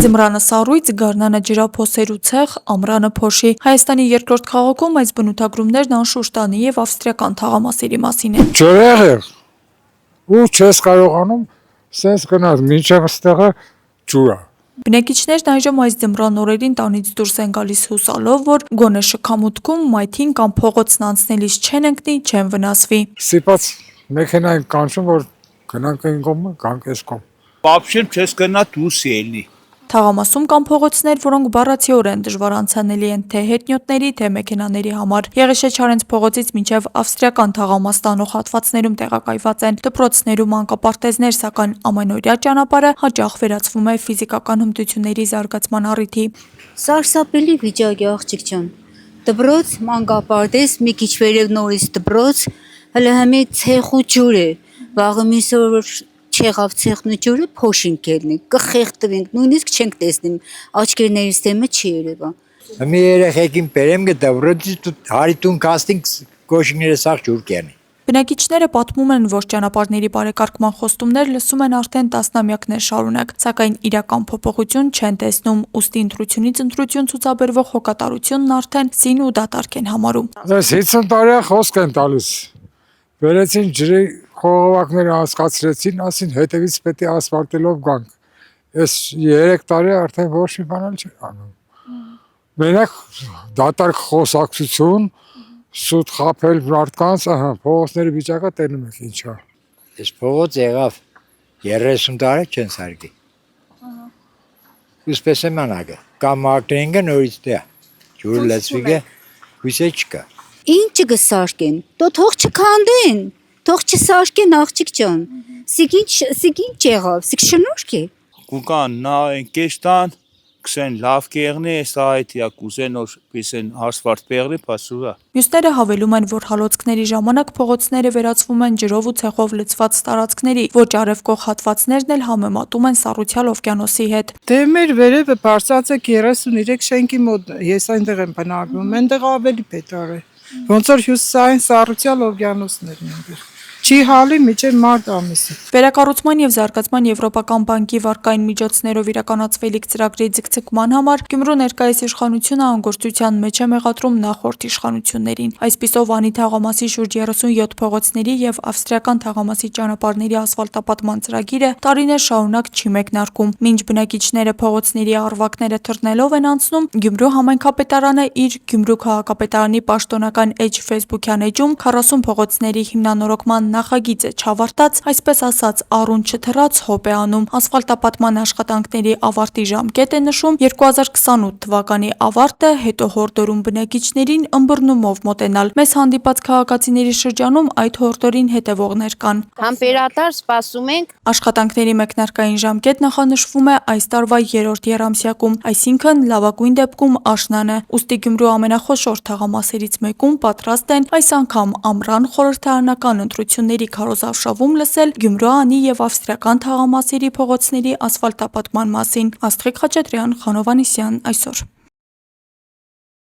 Ձմռանը սառույց, գարնանը ջրափոսեր ու ցեղ, ամռանը փոշի։ Հայաստանի երկրորդ քաղաքում այս բնութագրումներն անշուշտ տանի եւ ավստրիական թաղամասերի մասին են։ Ջրեղ է ու չես կարողանում սենց գնալ մինչև ստեղը ջուր է։ Բնակիչներն այժմ այս ձմռան օրերին տանից դուրս են գալիս հուսալով, որ գոնե շքամուտքում մայթին կամ փողոցն անցնելիս չեն ընկնի, չեն վնասվի։ Սիպած մեքենային կանչում, որ գնանք այն կողմը, գանք այս կողմ։ Вообще չես կնա դուրս ելնի։ Թաղամասում կան փողոցներ, որոնք բառացիորեն դժվար անցանելի են թե հետնյոթների, թե մեքենաների համար։ Եղիշե-Չարենց փողոցից մինչև ավստրիական թաղամաս տանող հատվածներում տեղակայված են դպրոցներում անկապարտեզներ, սակայն ամենօրյա ճանապարհը հաճախ վերածվում է ֆիզիկական հմտությունների զարգացման առիթի։ Սարսափելի վիճակ է աղջիկ ջան։ Դպրոց, մանկապարտեզ, մի քիչ վերև նորից դպրոց, հələ հիմա ցեխ ու ջուր է։ Վաղը միսօր չեղավ ցեխն ու ջուրը փոշին կելնի, կխեղդվենք, նույնիսկ չենք տեսնի, աչքերներից դեմը չի երևա։ Մի երեխեքին բերեմ գտա, վրոց հարիտուն կաստինք կոշիկները սաղ ջուր կերնի։ Բնակիչները պատմում են, որ ճանապարհների բարեկարգման խոստումներ լսում են արդեն տասնամյակներ շարունակ, սակայն իրական փոփոխություն չեն տեսնում, ուստի ընտրությունից ընտրություն ցուցաբերվող հոգատարությունն արդեն սին ու դատարկ են համարում։ Այս 50 տարի խոսք են տալիս։ Վերեցին ջրի խողովակները հասկացրեցին, ասին հետևից պետք է ասֆալտելով գանք։ Այս 3 տարի արդեն ոչ մի բան չի անում։ Մենակ դատարկ խոսակցություն, սուտ խափել մարդկանց, փողոցների վիճակը տենում եք ինչա։ Այս փողոց եղավ 30 տարի չեն սարքի։ Ուսպես է մանագը, կամ ակրենգը նորից դե, ջուրը լծվի գե, հույսե չկա։ Ինչ կսարկեն, թող չքանդեն, թող չսարկեն աղջիկ ջան։ Սիկին եղավ, սիկ շնորհք է։ Կուկան նա ընկեստան, քսեն լավ կեղնի, սա այդիա կուզեն որ պիսեն ասֆալտ պեղնի, փասուվա։ Մյուսները հավելում են, որ հալոցքների ժամանակ փողոցները վերածվում են ջրով ու ցեխով լցված տարածքների, ոչ արևկող հատվածներն էլ համեմատում են Սառույցյալ օվկիանոսի հետ։ Դե մեր վերևը բարձած է 33 շենքի մոտ, ես այնտեղ եմ բնակվում, այնտեղ ավելի պետար է։ Ոնց որ հյուսիսային Սառույցյալ օվկիանոսներն են։ Չի հալի միջև մարտ ամիսը։ Վերակառուցման եւ զարգացման եվրոպական բանկի վարկային միջոցներով իրականացվելիք ծրագրի ձգձգման համար Գյումրու ներկայիս իշխանությունը անգործության մեջ է մեղադրում նախորդ իշխանություններին։ Այսպիսով Անի թաղամասի շուրջ 37 փողոցների եւ ավստրիական թաղամասի ճանապարհների ասֆալտապատման ծրագիրը տարիներ շարունակ չի մեկնարկում։ Մինչ բնակիչները փողոցների առվակները թռնելով են անցնում, Գյումրու համայնքապետարանը իր Գյումրու քաղաքապետարանի պաշտոնական էջ Facebook-յան էջում 40 փողոցների հիմնանորոգման նախագիծը չավարտած, այսպես ասած, առուն չթռած հոպ է անում։ Ասֆալտապատման աշխատանքների ավարտի ժամկետ է նշում 2028 թվականի ավարտը, հետո հորդորում բնակիչներին ըմբռնումով մոտենալ։ Մեզ հանդիպած քաղաքացիների շրջանում այդ հորդորին հետևողներ կան։ Համբերատար սպասում ենք։ Աշխատանքների մեկնարկային ժամկետ նախանշվում է այս տարվա 3-րդ եռամսյակում, այսինքն լավագույն դեպքում աշնանը։ Ուստի Գյումրու ամենախոշոր թաղամասերից մեկում պատրաստ են այս անգամ ամռան խորհրդարանական ընտրությունների քարոզարշավում լսել Գյումրու Անի եւ ավստրիական թաղամասերի փողոցների ասֆալտապատման մասին։ Աստղիկ Խաչատրյան, Խանով Անիսյան, այսօր։